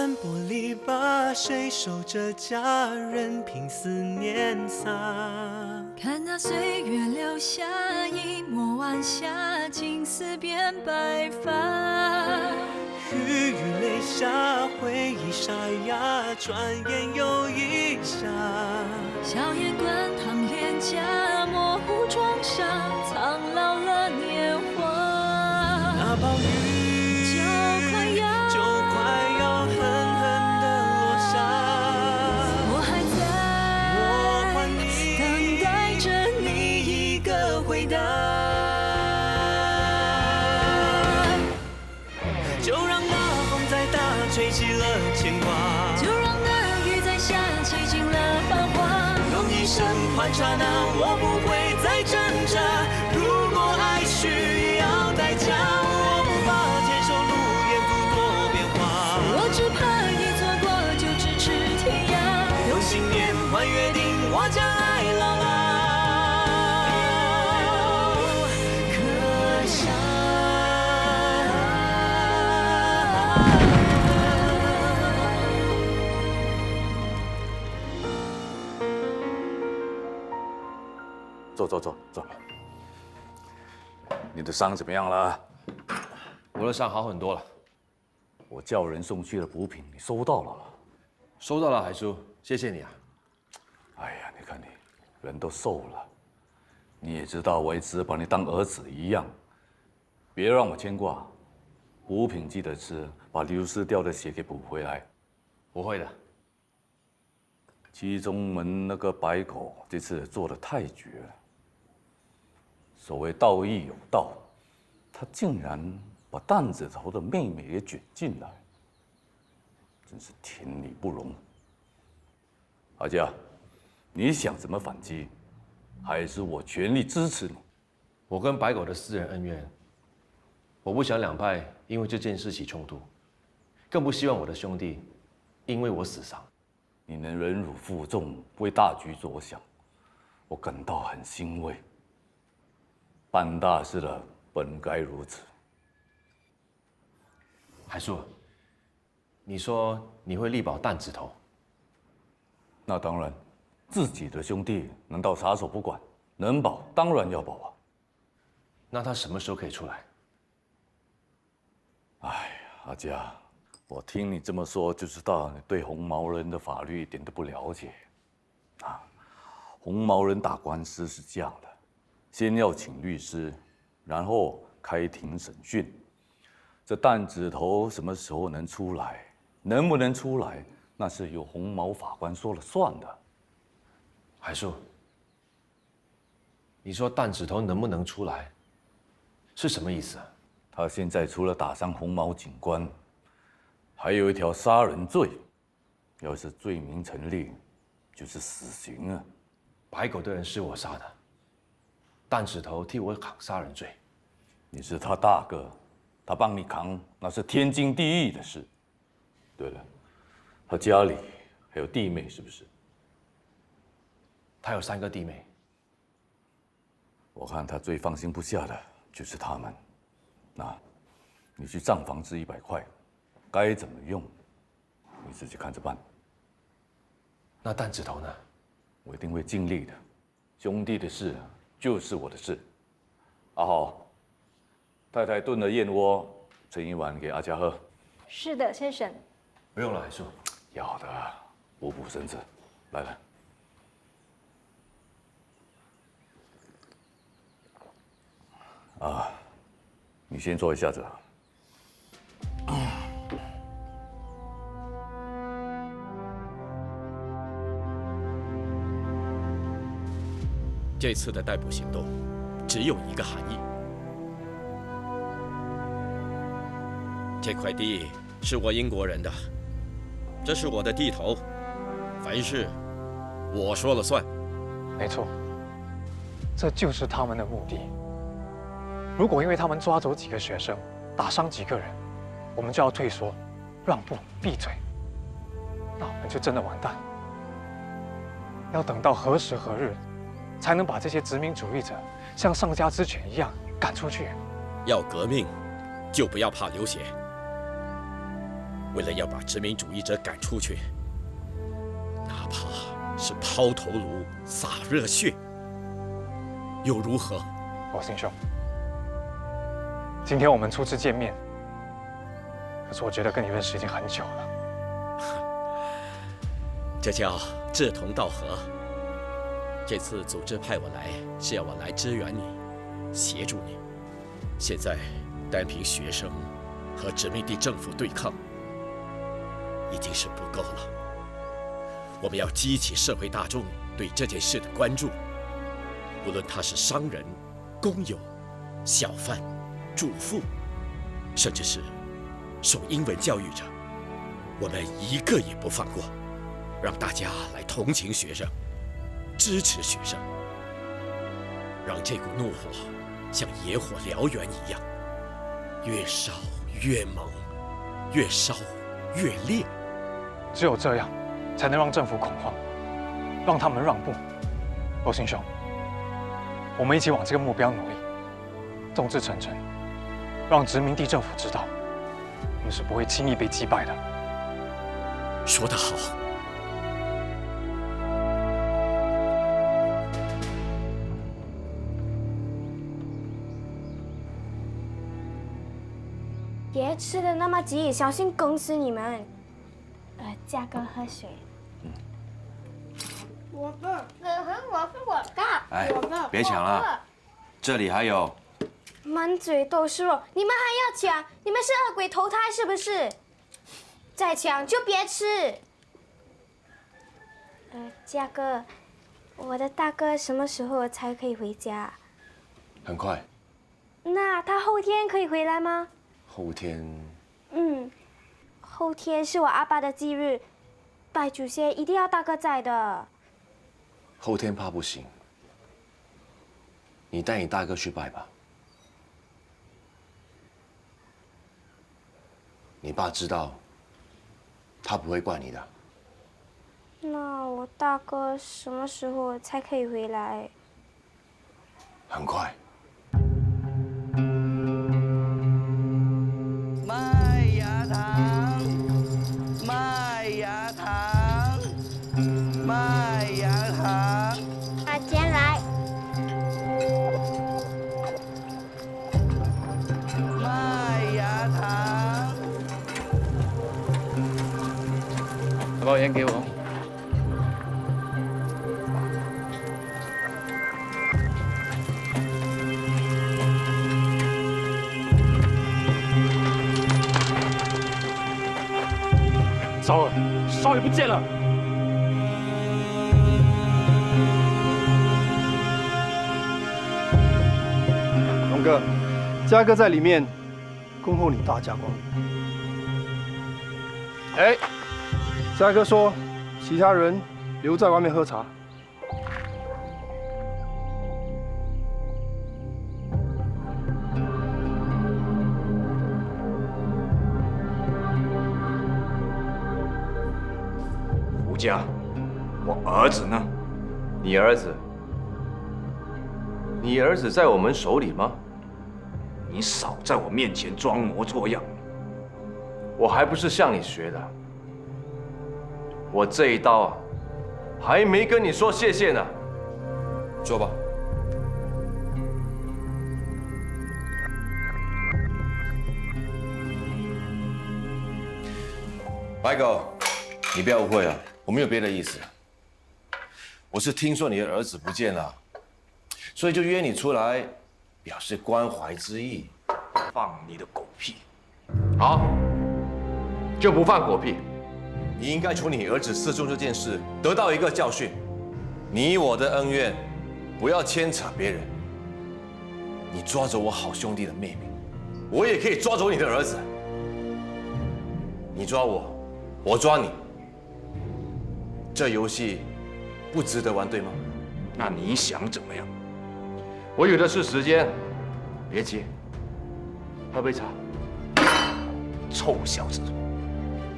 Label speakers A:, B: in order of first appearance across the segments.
A: 斑驳篱笆，谁守着家人凭思念洒？
B: 看那岁月留下一抹晚霞，青丝变白发。
A: 雨雨泪下，回忆沙哑，转眼又一夏。
B: 笑颜观堂脸颊，模糊妆纱，苍老了年华。
A: 那暴雨就快要狠狠地落下，
B: 我还在等待着你一个回答。
A: 就让那风再大，吹起了牵挂；
B: 就让那雨再下，吹尽了繁华。
A: 用一生换刹那，我不会再挣扎。如果爱需要代价，我无法接受路沿途多变化。
B: 我只怕一错过就咫尺天涯。
A: 用信念换约定，我将爱牢牢刻下。
C: 坐。你的伤怎么样了？
D: 我的伤好很多了。
C: 我叫人送去了补品，你收到了？
D: 收到了，海叔，谢谢你啊。
C: 哎呀，你看你人都瘦了，你也知道我一直把你当儿子一样，别让我牵挂。补品记得吃，把流失掉的血给补回来。
D: 我会的。
C: 七宗门那个白狗这次做得太绝了。所谓道义有道，他竟然把担子头的妹妹也卷进来，真是天理不容。阿佳，你想怎么反击，还是我全力支持你？
D: 我跟白狗的私人恩怨，我不想两派因为这件事起冲突，更不希望我的兄弟因为我死伤。
C: 你能忍辱负重，为大局着想，我感到很欣慰。办大事了，本该如此。
D: 海叔，你说你会力保担子头？
C: 那当然，自己的兄弟难道撒手不管？能保当然要保啊。
D: 那他什么时候可以出来？
C: 哎呀，阿佳，我听你这么说，就知道你对红毛人的法律一点都不了解。啊，红毛人打官司是这样的，先要请律师，然后开庭审讯。这担子头什么时候能出来，能不能出来，那是由红毛法官说了算的。
D: 海叔，你说担子头能不能出来，是什么意思啊？
C: 他现在除了打伤红毛警官，还有一条杀人罪，要是罪名成立，就是死刑啊！
D: 白狗的人是我杀的，担子头替我扛杀人罪。
C: 你是他大哥，他帮你扛，那是天经地义的事。对了，他家里还有弟妹，是不是？
D: 他有3个弟妹。
C: 我看他最放心不下的就是他们。那，你去账房支100块，该怎么用，你自己看着办。
D: 那担子头呢？
C: 我一定会尽力的。兄弟的事就是我的事。阿豪，太太炖了燕窝，盛一碗给阿佳喝。
E: 是的，先生。
D: 不用了，海叔。
C: 要的，补补身子。来。啊，你先坐一下子。
F: 这次的逮捕行动只有一个含义：这块地是我英国人的，这是我的地头，凡事我说了算。
G: 没错，这就是他们的目的。如果因为他们抓走几个学生，打伤几个人，我们就要退缩、让步、闭嘴，那我们就真的完蛋。要等到何时何日，才能把这些殖民主义者像上家之犬一样赶出去？
F: 要革命，就不要怕流血。为了要把殖民主义者赶出去，哪怕是抛头颅、洒热血，又如何？
G: 宝信兄，今天我们初次见面，可是我觉得跟你认识已经很久了。
F: 这叫志同道合。这次组织派我来，是要我来支援你，协助你。现在单凭学生和殖民地政府对抗，已经是不够了。我们要激起社会大众对这件事的关注，无论他是商人、工友、小贩、主妇，甚至是受英文教育者，我们一个也不放过，让大家来同情学生，支持学生，让这股怒火像野火燎原一样，越烧越猛，越烧越烈。
G: 只有这样，才能让政府恐慌，让他们让步。罗信兄，我们一起往这个目标努力，众志成城，让殖民地政府知道，我们是不会轻易被击败的。
F: 说得好。
E: 别吃的那么急，小心拱死你们。嘉哥喝水。我的，我的。
H: 哎，别抢了，这里还有。
E: 满嘴都是肉，你们还要抢？你们是恶鬼投胎是不是？再抢就别吃。嘉哥，我的大哥什么时候才可以回家？
D: 很快。
E: 那他后天可以回来吗？
D: 后天。
E: 后天是我阿爸的忌日，拜祖先一定要大哥在的。
D: 后天怕不行，你带你大哥去拜吧。你爸知道，他不会怪你的。
E: 那我大哥什么时候才可以回来？
D: 很快。
A: 麦芽糖，麦芽糖，麦芽糖。
E: 钱来。
A: 麦芽糖。
G: 把包烟给我。糟了，少爷不见了！
I: 龙哥，嘉哥在里面恭候你大驾光临。哎，嘉哥说，其他人留在外面喝茶。
J: 吴家，我儿子呢？
D: 你儿子？你儿子在我们手里吗？
J: 你少在我面前装模作样！
D: 我还不是向你学的。我这一刀啊，还没跟你说谢谢呢。坐吧。白狗，你不要误会啊，我没有别的意思。我是听说你的儿子不见了，所以就约你出来，表示关怀之意。
J: 放你的狗屁！
D: 好，就不放狗屁。你应该从你儿子失踪这件事得到一个教训。你我的恩怨，不要牵扯别人。你抓走我好兄弟的妹妹，我也可以抓走你的儿子。你抓我，我抓你。这游戏不值得玩，对吗？
J: 那你想怎么样？
D: 我有的是时间，别急，喝杯茶。
J: 臭小子，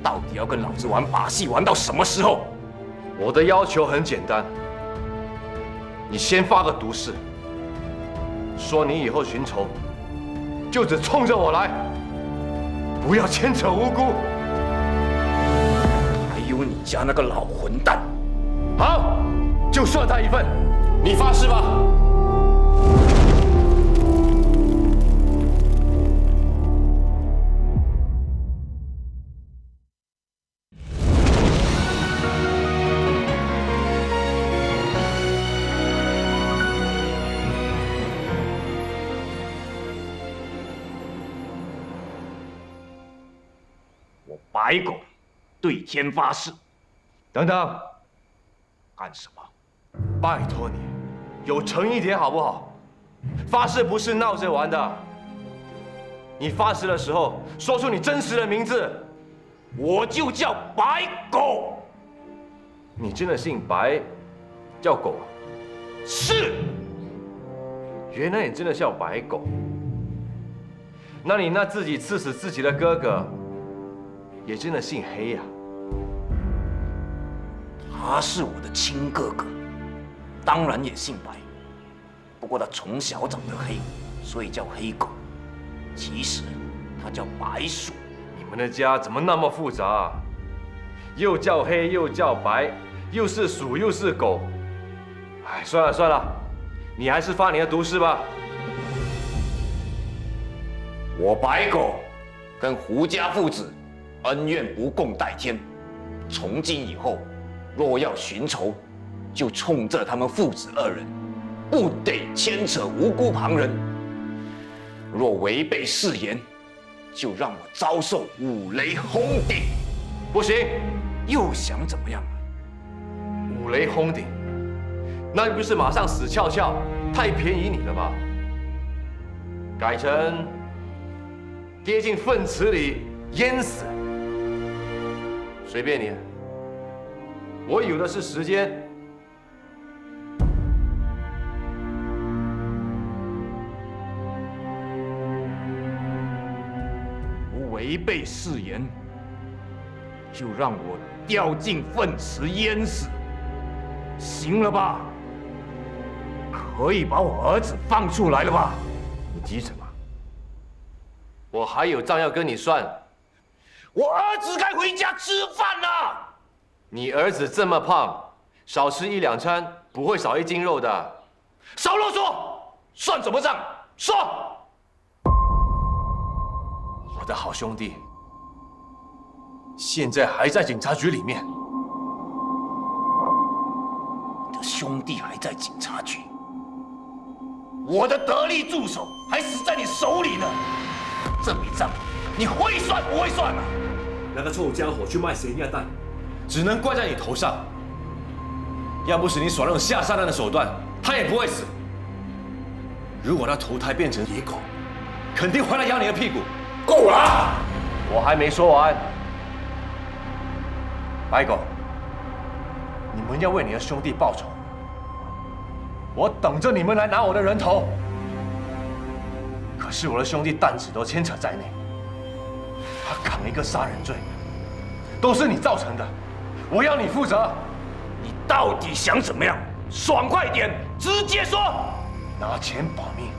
J: 到底要跟老子玩把戏玩到什么时候？
D: 我的要求很简单，你先发个毒誓，说你以后寻仇就只冲着我来，不要牵扯无辜。
J: 有你家那个老混蛋。
D: 好，就算他一份，你发誓吧。
J: 我白狗对天发誓。
D: 等等，
J: 干什么？
D: 拜托你，有诚意点好不好？发誓不是闹着玩的。你发誓的时候，说出你真实的名字。
J: 我就叫白狗。
D: 你真的姓白，叫狗啊？
J: 是。
D: 原来你真的叫白狗。那你那自己刺死自己的哥哥，也真的姓黑呀？
J: 他是我的亲哥哥，当然也姓白。不过他从小长得黑，所以叫黑狗。其实他叫白鼠。
D: 你们的家怎么那么复杂啊？又叫黑又叫白，又是鼠又是狗。哎，算了算了，你还是发你的毒誓吧。
J: 我白狗跟胡家父子恩怨不共戴天，从今以后，若要寻仇，就冲着他们父子二人，不得牵扯无辜旁人。若违背誓言，就让我遭受五雷轰顶。
D: 不行，
J: 又想怎么样？
D: 五雷轰顶，那不是马上死翘翘，太便宜你了吧？改成跌进粪池里淹死，随便你。我有的是时间。
J: 违背誓言，就让我掉进粪池淹死，行了吧？可以把我儿子放出来了吧？
D: 你急什么？我还有账要跟你算。
J: 我儿子该回家吃饭了。
D: 你儿子这么胖，少吃一两餐不会少一斤肉的。
J: 少啰嗦，算什么账？说。
D: 我的好兄弟，现在还在警察局里面。
J: 你的兄弟还在警察局，我的得力助手还死在你手里呢。这笔账你会算不会算啊？
D: 那个臭家伙去卖咸鸭蛋，只能怪在你头上。要不是你耍那种下三滥的手段，他也不会死。如果他投胎变成野狗，肯定回来咬你的屁股。
J: 够了！
D: 我还没说完。白狗，你们要为你的兄弟报仇，我等着你们来拿我的人头。可是我的兄弟蛋子都牵扯在内，他扛一个杀人罪，都是你造成的，我要你负责。
J: 你到底想怎么样？爽快点，直接说！
D: 拿钱保命，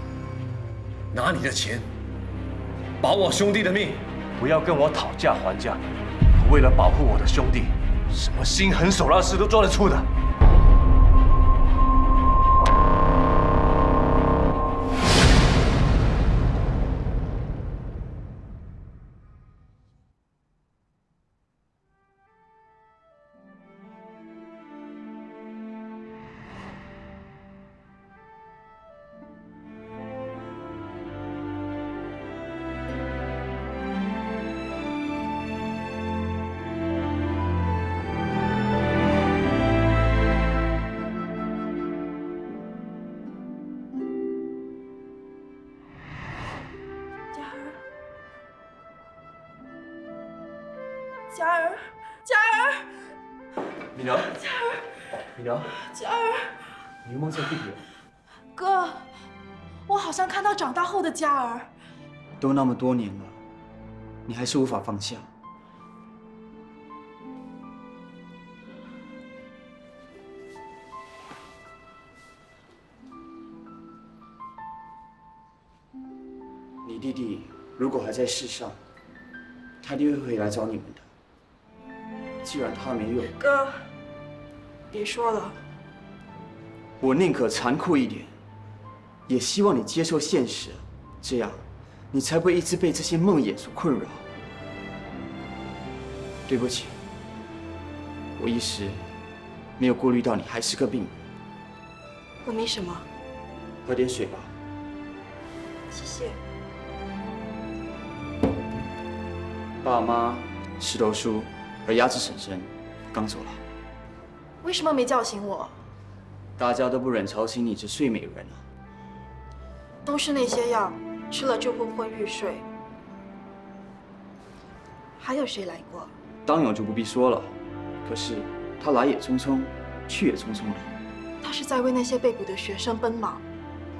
D: 拿你的钱保我兄弟的命，不要跟我讨价还价。为了保护我的兄弟，什么心狠手辣的事都做得出的。
K: 佳儿，佳儿，
D: 米娘，
K: 佳儿，
D: 米娘，
K: 佳儿，
D: 你又梦见弟弟了？
K: 哥，我好像看到长大后的佳儿。
L: 都那么多年了，你还是无法放下。你弟弟如果还在世上，他一定会回来找你们的。既然他没有，
K: 哥，别说了。
L: 我宁可残酷一点，也希望你接受现实，这样你才不会一直被这些梦魇所困扰。对不起，我一时没有顾虑到你还是个病人。
K: 我没什么，
L: 喝点水吧。
K: 谢谢。
L: 爸妈、石头叔和鸭子婶婶刚走了，
K: 为什么没叫醒我？
L: 大家都不忍吵醒你这睡美人啊。
K: 都是那些药，吃了就昏昏欲睡。还有谁来过？
L: 当勇就不必说了，可是他来也匆匆，去也匆匆的。
K: 他是在为那些被捕的学生奔忙。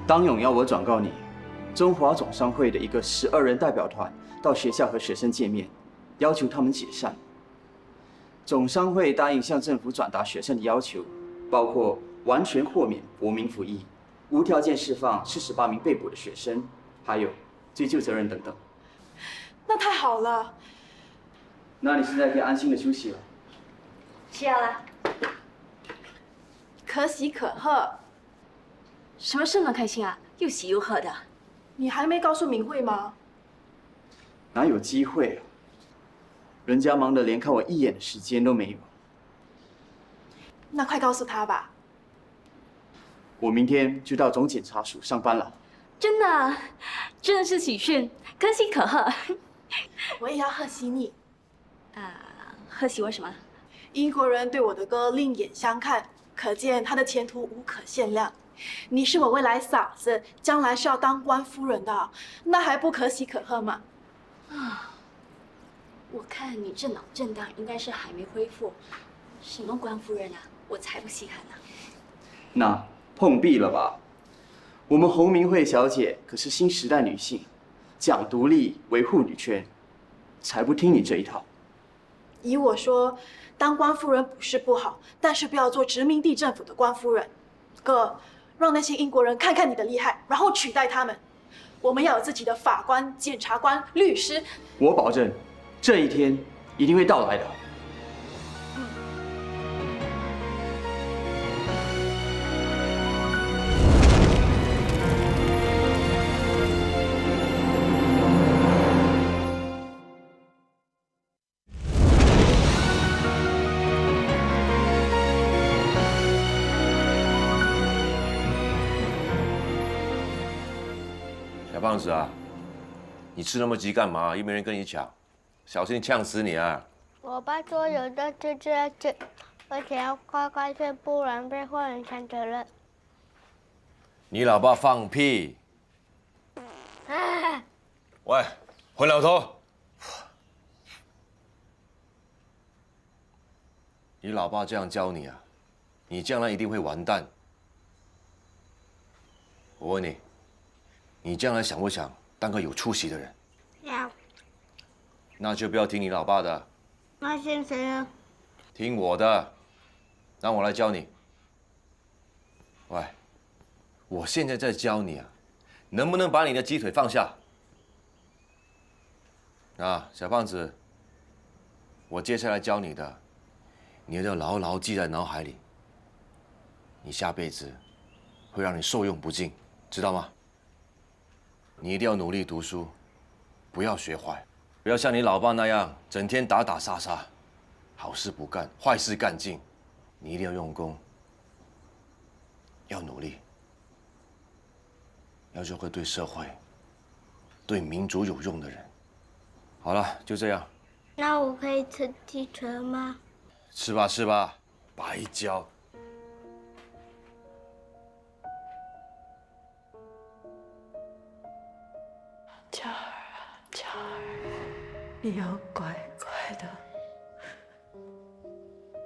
L: 当勇要我转告你，中华总商会的一个12人代表团到学校和学生见面，要求他们解散。总商会答应向政府转达学生的要求，包括完全豁免国民服役、无条件释放48名被捕的学生，还有追究责任等等。
K: 那太好了。
L: 那你现在可以安心的休息了。
E: 吃药啦。
K: 可喜可贺。
M: 什么事那么开心啊？又喜又贺的。
K: 你还没告诉明慧吗？
L: 哪有机会啊？人家忙得连看我一眼的时间都没有。
K: 那快告诉他吧。
L: 我明天就到总检察署上班了。
M: 真的，真的是喜讯，可喜可贺。
K: 我也要贺喜你。
M: 贺喜我什么？
K: 英国人对我的歌另眼相看，可见他的前途无可限量。你是我未来嫂子，将来是要当官夫人的，那还不可喜可贺吗？
M: 我看你这脑震荡应该是还没恢复。什么官夫人啊，我才不稀罕呢。
L: 那碰壁了吧？我们洪明慧小姐可是新时代女性，讲独立，维护女权，才不听你这一套。
K: 依我说，当官夫人不是不好，但是不要做殖民地政府的官夫人。哥，让那些英国人看看你的厉害，然后取代他们。我们要有自己的法官、检察官、律师。
L: 我保证，这一天一定会到来的。
D: 小胖子啊，你吃那么急干嘛？又没人跟你抢，小心呛死你啊！
E: 我爸说有的就要吃，而且要快快睡，不然被坏人抢走了。
D: 你老爸放屁！喂，混老头！你老爸这样教你啊，你将来一定会完蛋。我问你，你将来想不想当个有出息的人？
E: 要。
D: 那就不要听你老爸的，
E: 那听谁啊？
D: 听我的。让我来教你。喂，我现在在教你啊，能不能把你的鸡腿放下？啊，小胖子，我接下来教你的，你要牢牢记在脑海里。你下辈子会让你受用不尽，知道吗？你一定要努力读书，不要学坏，不要像你老爸那样整天打打杀杀，好事不干，坏事干尽。你一定要用功，要努力，要做个对社会、对民族有用的人。好了，就这样。
E: 那我可以吃鸡腿吗？
D: 吃吧吃吧，白教。
N: 娇儿啊，娇儿，你要乖乖的，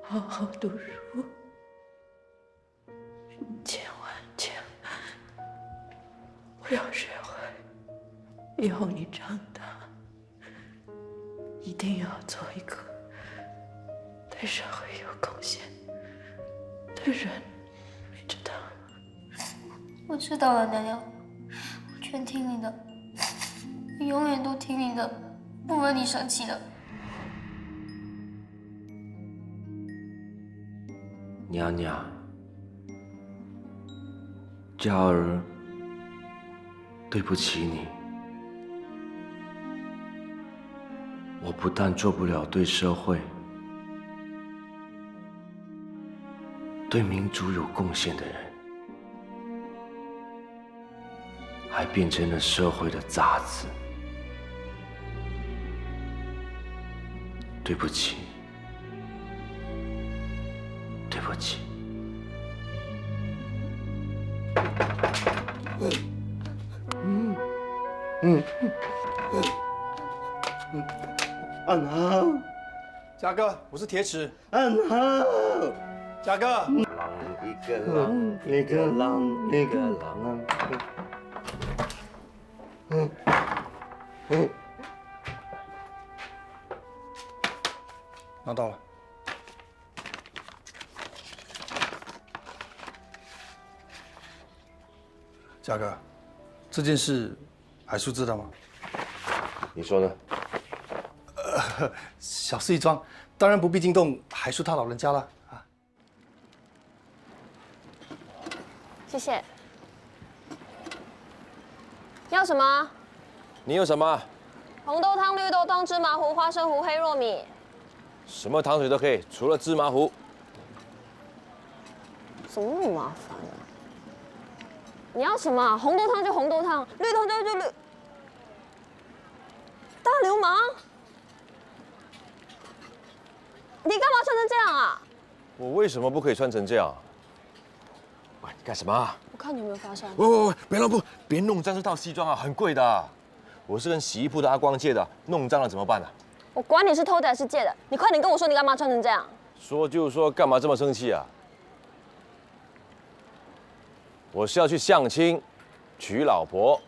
N: 好好读书，千万不要学坏。以后你长大，一定要做一个对社会有贡献的人，你知道吗？
B: 我知道了，娘娘，我全听你的，我永远都听你的，不惹你生气的。
H: 娘娘，佳儿对不起你。我不但做不了对社会、对民族有贡献的人，还变成了社会的杂质。对不起，对不起。
I: 安好，
O: 嘉哥，我是铁齿。
I: 安好，
O: 嘉哥。
I: 一个狼，一个狼，一个狼。
O: 拿到了。嘉哥，这件事海叔知道吗？
D: 你说呢？
O: 小事一桩，当然不必惊动海叔他老人家了啊。
P: 谢谢。要什么？
D: 你有什么？
P: 红豆汤、绿豆汤、芝麻糊、花生糊、黑糯米。
D: 什么糖水都可以，除了芝麻糊。
P: 怎么那么麻烦啊？你要什么？红豆汤就红豆汤，绿豆汤就绿。大流氓！你干嘛穿成这样啊？
D: 我为什么不可以穿成这样？喂，你干什么啊？
P: 我看你有没有发现。
D: 喂，别弄别弄脏这套西装啊，很贵的。我是跟洗衣铺的阿光借的，弄脏了怎么办呢？
P: 我管你是偷的还是借的，你快点跟我说你干嘛穿成这样？
D: 说就说，干嘛这么生气啊？我是要去相亲，娶老婆。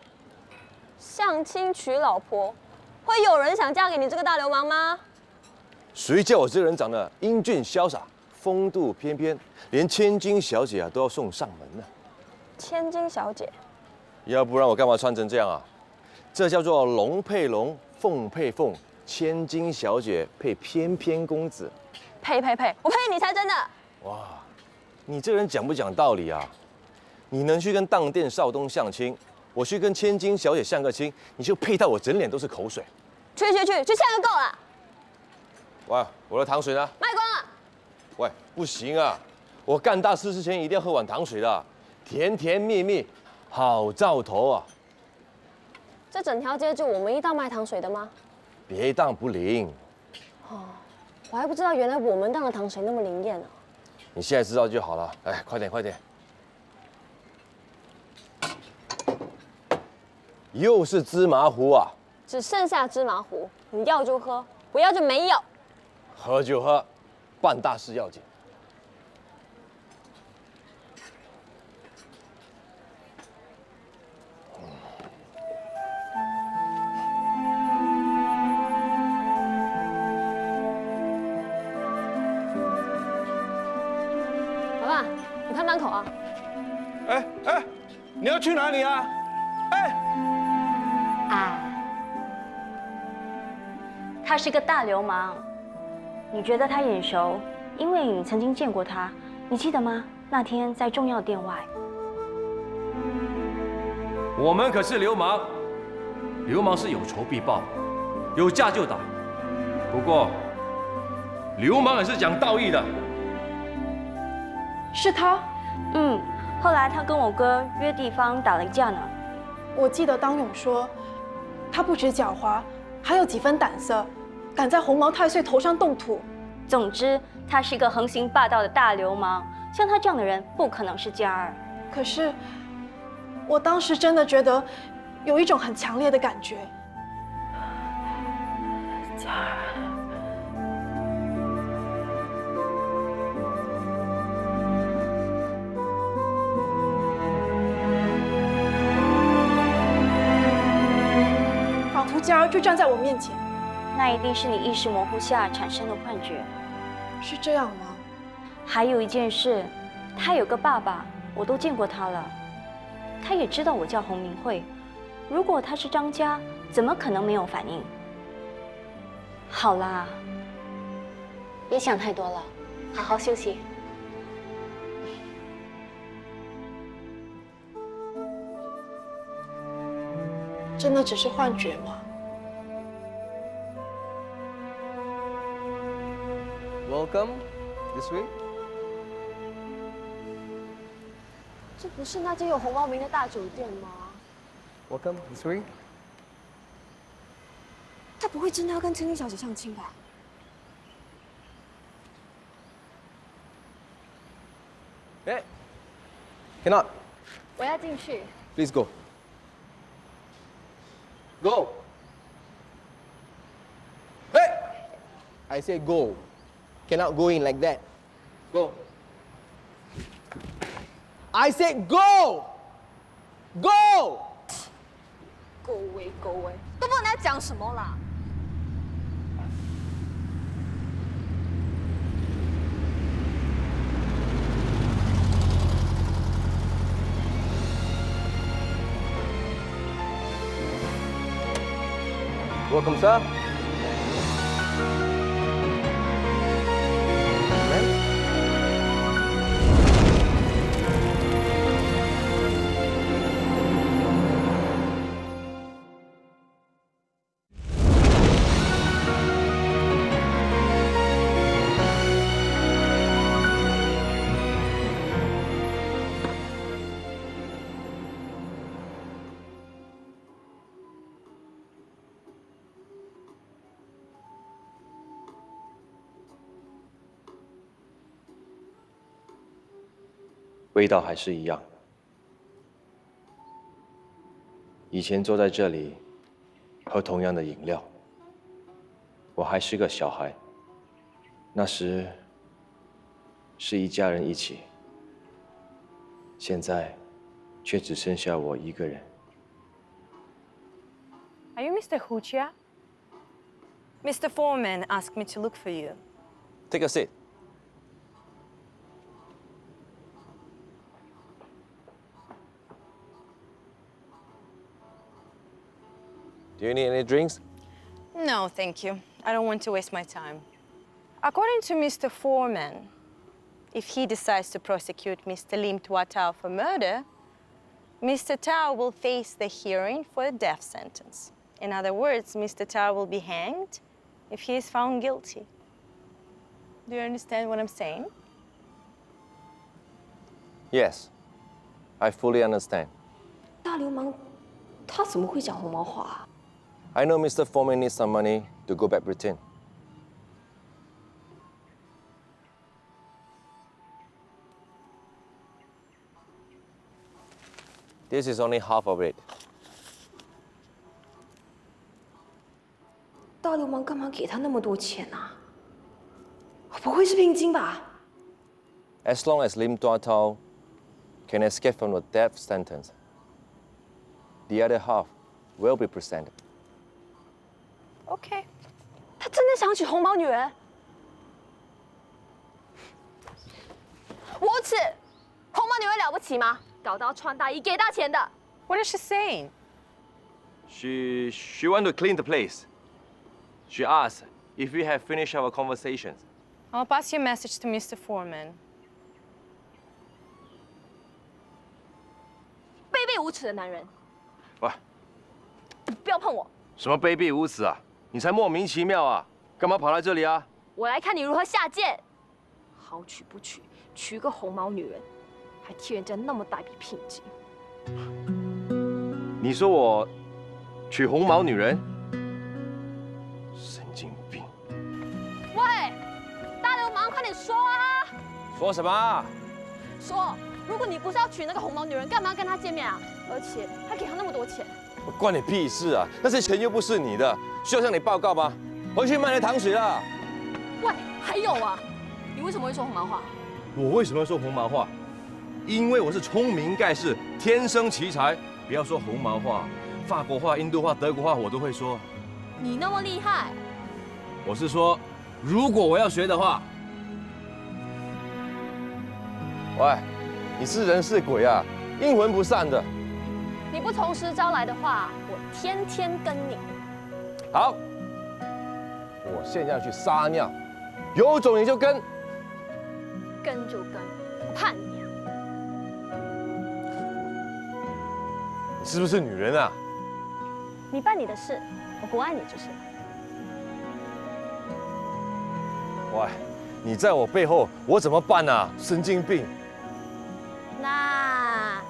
P: 相亲娶老婆，会有人想嫁给你这个大流氓吗？
D: 谁叫我这个人长得英俊潇洒、风度翩翩，连千金小姐啊都要送上门呢？
P: 千金小姐，
D: 要不然我干嘛穿成这样啊？这叫做龙配龙，凤配凤，千金小姐配翩翩公子。
P: 呸！我呸你才真的！
D: 哇，你这个人讲不讲道理啊？你能去跟当店少东相亲，我去跟千金小姐相个亲，你就配到我整脸都是口水。
P: 去相个够了！
D: 喂，我的糖水呢？
P: 卖光了。
D: 喂，不行啊！我干大事之前一定要喝碗糖水的，甜甜蜜蜜，好兆头啊！
P: 这整条街就我们一档卖糖水的吗？
D: 别当不灵。
P: 哦，我还不知道原来我们档的糖水那么灵验呢。
D: 你现在知道就好了。哎，快点！又是芝麻糊啊！
P: 只剩下芝麻糊，你要就喝，不要就没有。
D: 喝就喝，办大事要紧。
P: 老爸，你看档口啊！
O: 哎，你要去哪里啊？
M: 他是个大流氓，你觉得他眼熟，因为你曾经见过他，你记得吗？那天在重要店外。
F: 我们可是流氓，流氓是有仇必报，有架就打。不过，流氓也是讲道义的。
K: 是他？
M: 后来他跟我哥约地方打了一架呢。
K: 我记得当勇说，他不止狡猾，还有几分胆色，敢在红毛太岁头上动土。
M: 总之，他是个横行霸道的大流氓，像他这样的人不可能是佳儿。
K: 可是，我当时真的觉得有一种很强烈的感觉。
N: 佳儿。
K: 仿佛佳儿就站在我面前。
M: 那一定是你意识模糊下产生的幻觉。
K: 是这样吗？
M: 还有一件事，他有个爸爸，我都见过他了。他也知道我叫洪明慧。如果他是张家，怎么可能没有反应？好啦，别想太多了，好好休息。
K: 真的只是幻觉吗？
Q: Welcome this way.
P: 这不是那间有红毛名的大酒店吗？
Q: Welcome this way.
P: 他不会真的要跟青青小姐相亲吧？
Q: Hey, cannot.
P: 我要进去。
Q: Please go. Go. Hey, I say go. Cannot go in like that. Go. I said go. Go.
P: Go away, go away， 都不知道你在讲什么啦。
Q: Welcome, sir.
I: “味道还是一样。以前坐在这里，喝同样的饮料，我还是个小孩。那时是一家人一起，现在却只剩下我一个人。”
R: Are you Mr. Huchia? Mr. Foreman asked me to look for you.
D: Take a seat. Do you need any drinks?
R: No, thank you. I don't want to waste my time. According to Mr. Foreman, if he decides to prosecute Mr. Lim Tua Tao for murder, Mr. Tao will face the hearing for a death sentence. In other words, Mr. Tao will be hanged if he is found guilty. Do you understand what I'm saying?
D: Yes, I fully understand.
P: 大流氓，他怎么会讲红毛话啊？
D: I know Mr. Foreman needs some money to go back Britain. This is only half of it.
P: 大流氓干嘛给他那么多钱啊？不会是聘金吧？
D: As long as Lim Tua Tao can escape from the death sentence, the other half will be presented.
P: OK， 他真的想娶红毛女人？无耻！红毛女人了不起吗？搞到穿大衣给大钱的。
R: What is she saying?
D: She want to clean the place. She asked if we have finished our conversations.
R: I'll pass your message to Mr. Foreman.
P: 卑鄙无耻的男人！
D: 喂，
P: 不要碰我！
D: 什么卑鄙无耻啊！你才莫名其妙啊！干嘛跑来这里啊？
P: 我来看你如何下贱。好娶不娶，娶个红毛女人，还替人家那么大一笔聘金。
D: 你说我娶红毛女人？神经病！
P: 喂，大流氓，快点说啊！
D: 说什么啊？
P: 说，如果你不是要娶那个红毛女人，干嘛要跟她见面啊？而且还给她那么多钱。
D: 关你屁事啊！那些钱又不是你的，需要向你报告吗？回去卖那糖水了。
P: 喂，还有啊，你为什么会说红毛话？
D: 我为什么要说红毛话？因为我是聪明盖世，天生奇才。不要说红毛话，法国话、印度话、德国话我都会说。
P: 你那么厉害？
D: 我是说，如果我要学的话。喂，你是人是鬼啊？阴魂不散的。
P: 你不从实招来的话，我天天跟你。
D: 好，我现在去撒尿，有种你就跟。
P: 跟就跟，我怕你啊！
D: 你是不是女人啊？
P: 你办你的事，我不爱你就是了。
D: 喂，你在我背后，我怎么办啊？神经病！
P: 那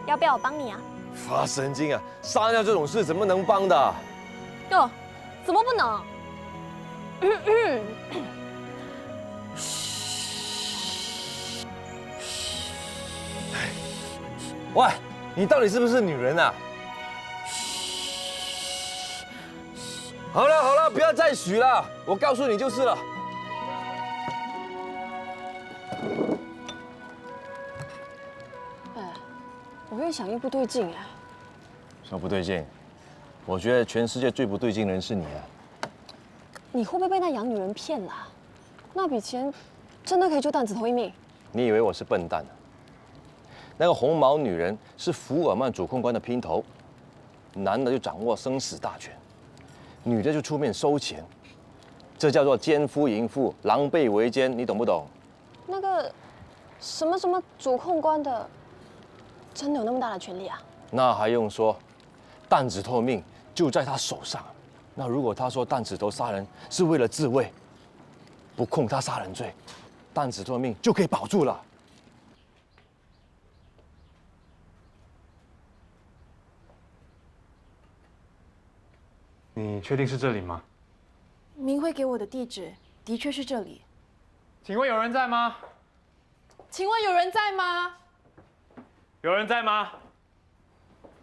P: 要不要我帮你啊？
D: 发神经啊！撒尿这种事怎么能帮的？
P: 哟，怎么不能？
D: 喂，你到底是不是女人啊？好了好了，不要再许了，我告诉你就是了。
P: 哎，我越想越不对劲哎。
D: 什么不对劲？我觉得全世界最不对劲的人是你啊！
P: 你会不会被那洋女人骗了？那笔钱真的可以救蛋子头一命？
D: 你以为我是笨蛋啊？那个红毛女人是福尔曼主控官的姘头，男的就掌握生死大权，女的就出面收钱，这叫做奸夫淫妇，狼狈为奸，你懂不懂？
P: 那个什么主控官的，真的有那么大的权利啊？
D: 那还用说，弹指头的命就在他手上。那如果他说弹指头杀人是为了自卫，不控他杀人罪，弹指头的命就可以保住了。
G: 你确定是这里吗？
K: 明慧给我的地址的确是这里。
G: 请问有人在吗？
K: 请问有人在吗？
G: 有人在吗？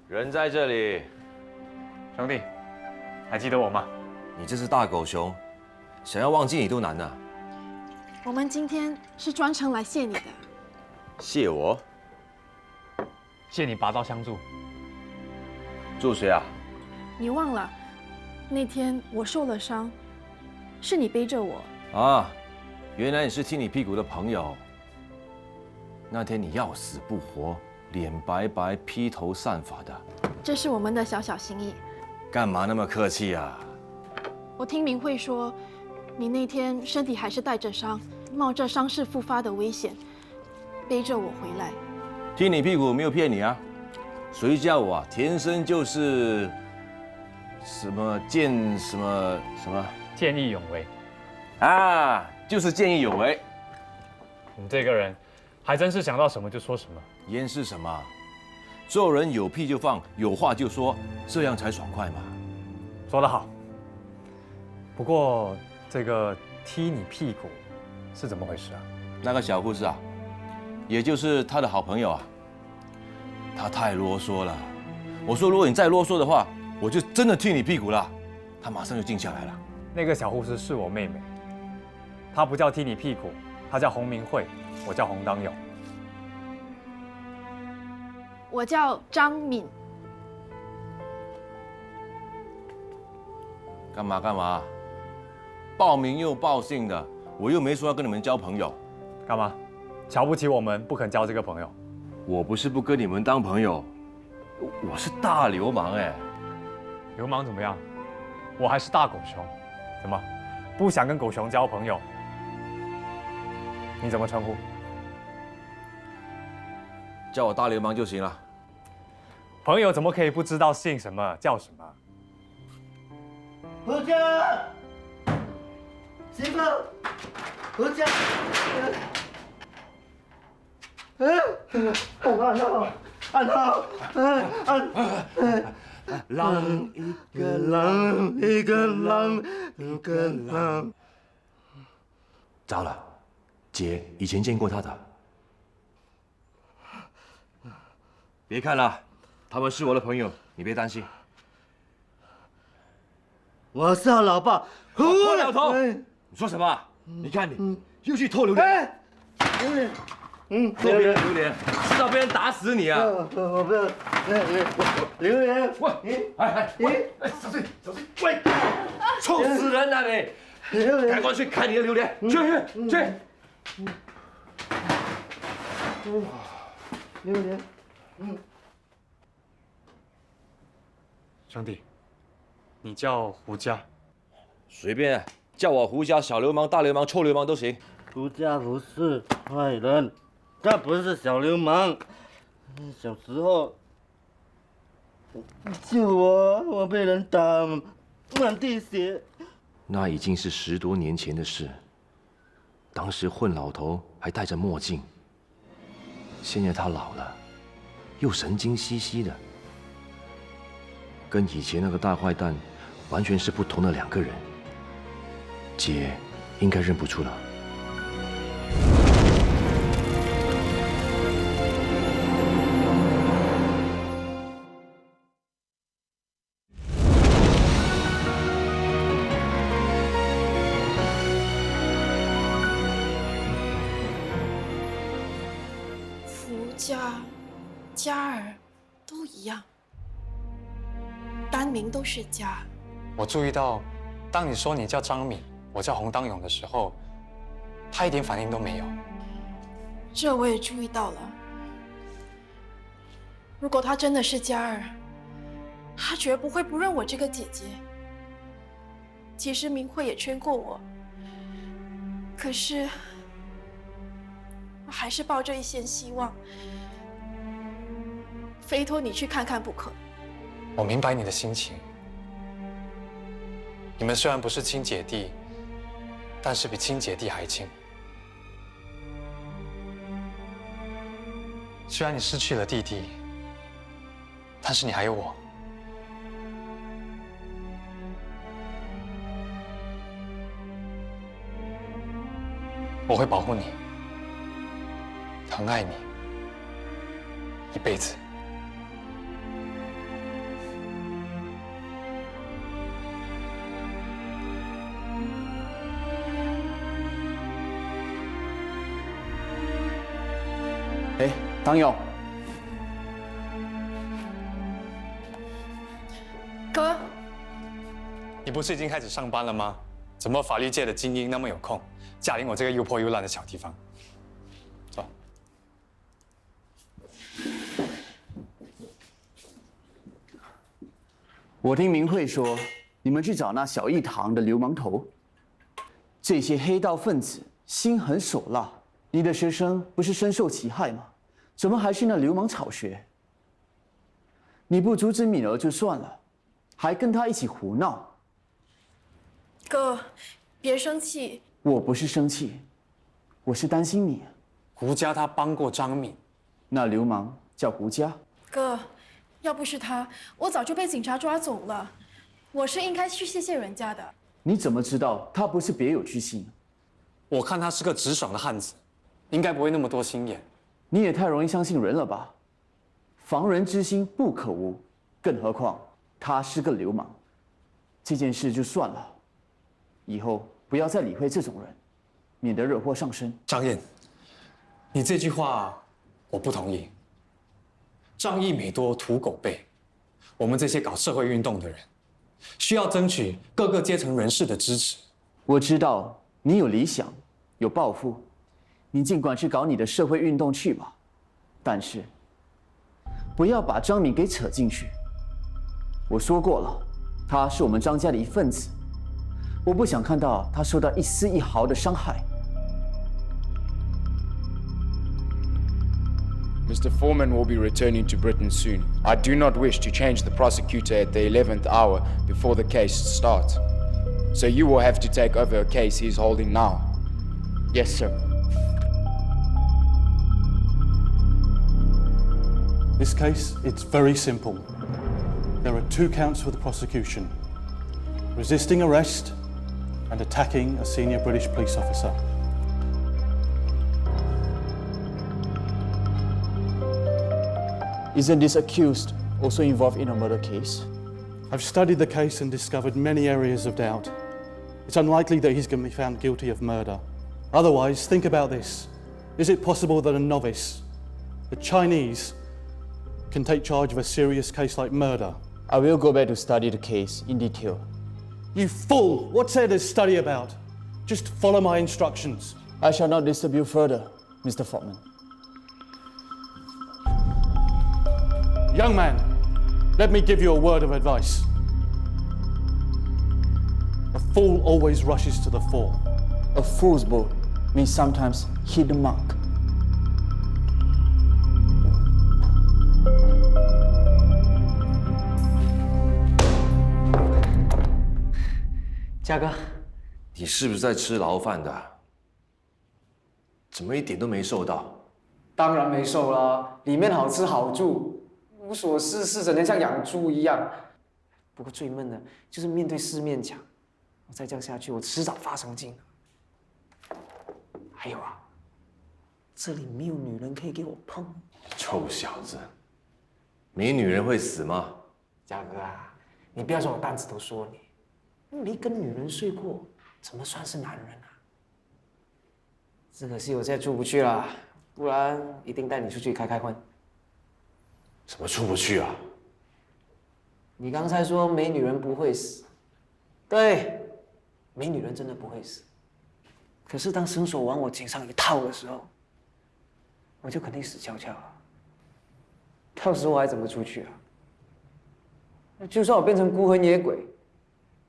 D: 人在这里，
G: 兄弟，还记得我吗？
D: 你这是大狗熊，想要忘记你都难啊。
K: 我们今天是专程来谢你的。
D: 谢我？
G: 谢你拔刀相助。
D: 助谁啊？
K: 你忘了，那天我受了伤，是你背着我。
D: 啊，原来你是踢你屁股的朋友。那天你要死不活，脸白白、披头散发的。
K: 这是我们的小小心意。
D: 干嘛那么客气啊？
K: 我听明慧说，你那天身体还是带着伤，冒着伤势复发的危险，背着我回来。
D: 踢你屁股没有骗你啊？谁叫我啊，天生就是什么见义勇为啊，就是见义勇为。
G: 你这个人还真是想到什么就说什么。
D: 掩饰什么？做人有屁就放，有话就说，这样才爽快嘛。
G: 说得好。不过这个踢你屁股是怎么回事啊？
D: 那个小护士啊，也就是他的好朋友啊，他太啰嗦了。我说如果你再啰嗦的话，我就真的踢你屁股了。他马上就静下来了。
G: 那个小护士是我妹妹，她不叫踢你屁股，她叫洪明慧，我叫洪当勇。
K: 我叫张敏。
D: 干嘛？报名又报姓的，我又没说要跟你们交朋友。
G: 干嘛？瞧不起我们，不肯交这个朋友？
D: 我不是不跟你们当朋友，我是大流氓哎。
G: 流氓怎么样？我还是大狗熊。怎么，不想跟狗熊交朋友？你怎么称呼？
D: 叫我大流氓就行了。
G: 朋友怎么可以不知道姓什么叫什么？
S: 回家，媳妇，回家。狼一个狼，一个狼，一个狼。
D: 糟了，姐以前见过他的。别看了，他们是我的朋友，你别担心。
S: 我是他老爸。
D: 破老头，你说什么？你看你又去偷榴莲。
S: 榴莲。
D: 偷别人榴莲，迟早被人打死你啊！
S: 我不要，榴莲。
D: 喂，小心，喂，臭死人了你！赶快去看你的榴莲，去！
S: 榴莲。
G: 兄弟，你叫胡家？
D: 随便，叫我胡家，小流氓、大流氓、臭流氓都行。
S: 胡家不是坏人。他不是小流氓，小时候救我！我被人打，满地血。
I: 那已经是10多年前的事。当时混老头还戴着墨镜，现在他老了，又神经兮兮的，跟以前那个大坏蛋完全是不同的2个人。姐应该认不出了。
K: 家儿都一样，单名都是家。
G: 我注意到，当你说你叫张敏，我叫洪当勇的时候，他一点反应都没有。
K: 这我也注意到了。如果他真的是家儿，他绝不会不认我这个姐姐。其实明慧也劝过我，可是我还是抱着一线希望，非托你去看看不可。
G: 我明白你的心情。你们虽然不是亲姐弟，但是比亲姐弟还亲。虽然你失去了弟弟，但是你还有我。我会保护你，疼爱你，一辈子。
L: 哎，当勇，
K: 哥，
G: 你不是已经开始上班了吗？怎么法律界的精英那么有空，驾临我这个又破又烂的小地方？走。
L: 我听明慧说，你们去找那小义堂的流氓头，这些黑道分子心狠手辣。你的学生不是深受其害吗？怎么还去那流氓草学？你不阻止敏儿就算了，还跟他一起胡闹。
K: 哥，别生气。
L: 我不是生气，我是担心你。
G: 胡家他帮过张敏，
L: 那流氓叫胡家。
K: 哥，要不是他，我早就被警察抓走了。我是应该去谢谢人家的。
L: 你怎么知道他不是别有居心？
G: 我看他是个直爽的汉子，应该不会那么多心眼。
L: 你也太容易相信人了吧？防人之心不可无，更何况他是个流氓。这件事就算了，以后不要再理会这种人，免得惹祸上身。
G: 张燕，你这句话我不同意。仗义美多屠狗辈，我们这些搞社会运动的人，需要争取各个阶层人士的支持。
L: 我知道你有理想，有抱负，你尽管去搞你的社会运动去吧，但是不要把张敏给扯进去。我说过了，他是我们张家的一份子，我不想看到他受到一丝一毫的伤害。
T: Mr. Foreman will be returning to Britain soon. I do not wish to change the prosecutor at the 11th hour before the case starts. So you will have to take over a case he's holding now.
L: Yes, sir.
U: This case, it's very simple. There are 2 counts for the prosecution: resisting arrest and attacking a senior British police officer.
L: Isn't this accused also involved in a murder case?
U: I've studied the case and discovered many areas of doubt. It's unlikely that he's going to be found guilty of murder. Otherwise, think about this. Is it possible that a novice, a Chinese, can take charge of a serious case like murder?
L: I will go back to study the case in detail.
U: You fool! What's there to study about? Just follow my instructions.
L: I shall not disturb you further, Mr. Foreman.
U: Young man, let me give you a word of advice. A fool always rushes to the fore.
L: A fool's boat may sometimes hit the mark.
C: 嘉哥，
D: 你是不是在吃牢饭的？怎么一点都没瘦到？
C: 当然没瘦啦，里面好吃好住，无所事事，整天像养猪一样。不过最闷的就是面对四面墙，我再这样下去，我迟早发神经。还有啊，这里没有女人可以给我碰。
D: 臭小子，没女人会死吗？
C: 嘉哥啊，你不要说我担子都说你，没跟女人睡过，怎么算是男人啊？只可惜我现在出不去了，不然一定带你出去开开荤。
D: 怎么出不去啊？
C: 你刚才说没女人不会死，对，没女人真的不会死。可是当绳索往我颈上一套的时候，我就肯定死翘翘了。到时我还怎么出去啊？就算我变成孤魂野鬼，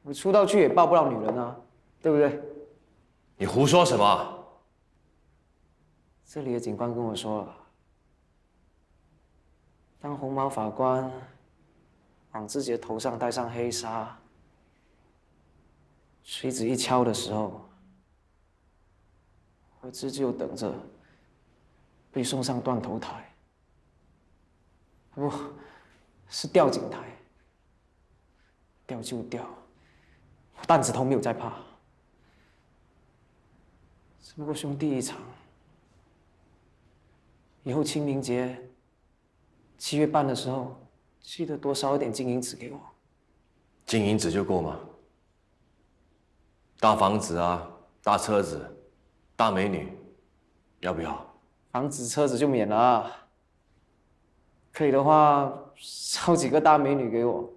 C: 我出道去也抱不到女人啊，对不对？
D: 你胡说什么？
C: 这里的警官跟我说了，当红毛法官往自己的头上戴上黑纱，锤子一敲的时候，我只有等着被送上断头台，不是吊颈台，吊就吊，担子头没有在怕。只不过兄弟一场，以后清明节7月半的时候，记得多烧一点金银纸给我。
D: 金银纸就够吗？大房子啊，大车子，大美女，要不要？
C: 房子车子就免了啊。可以的话，烧几个大美女给我，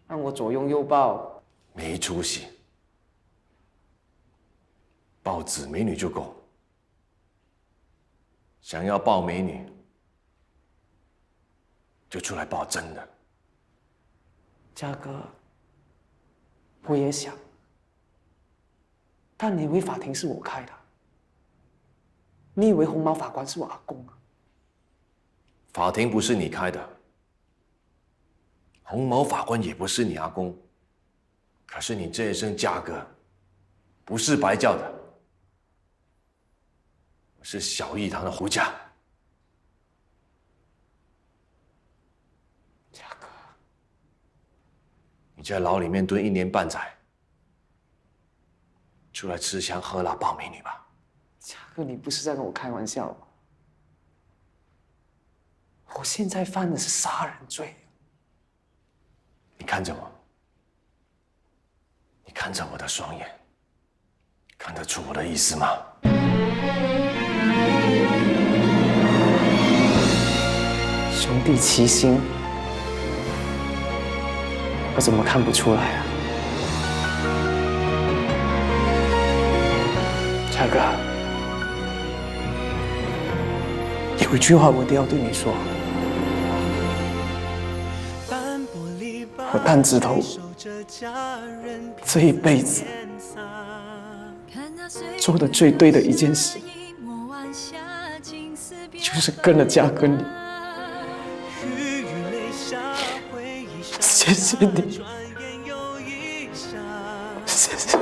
C: 让我左拥右抱。
D: 没出息，抱纸美女就够。想要抱美女，就出来抱真的。
C: 嘉哥，我也想，但你以为法庭是我开的？你以为红毛法官是我阿公啊？
D: 法庭不是你开的，红毛法官也不是你阿公，可是你这一声嘉哥，不是白叫的，我是小义堂的胡家。
C: 嘉哥，
D: 你在牢里面蹲1年半载，出来吃香喝辣抱美女吧。
C: 嘉哥，你不是在跟我开玩笑吧？我现在犯的是杀人罪。
D: 你看着我，你看着我的双眼，看得出我的意思吗？
C: 兄弟齐心，我怎么看不出来啊？嘉哥，有一句话我一定要对你说，我担子头这一辈子做的最对的一件事，就是跟了嘉哥你。谢谢你，谢谢。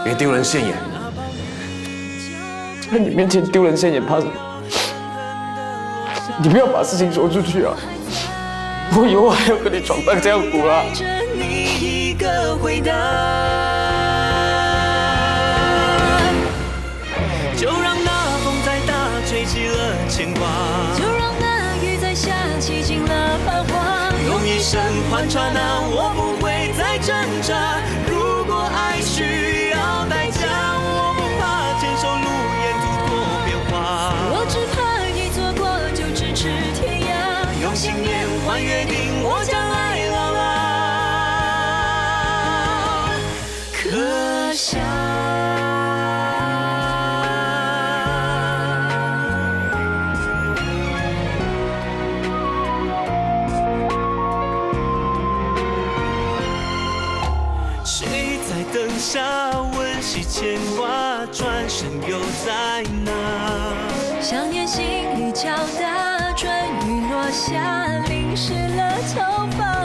D: 别丢人现眼！
C: 在你面前丢人现眼，怕什么？你不要把事情说出去啊！我以后还要跟你闯荡江湖啊！
A: 就让那风再大，吹起了牵挂；
B: 就让那雨再下，洗尽了繁华。
A: 用一生换刹那，我不会再挣扎。如果爱需要代价，我不怕坚守路沿途多变化。
B: 我只怕一错过就咫尺天涯。
A: 用信念换约定，我将爱牢牢刻下。谁在灯下温习牵挂，转身又在哪？
B: 想念心里敲打，春雨落下，淋湿了囚犯。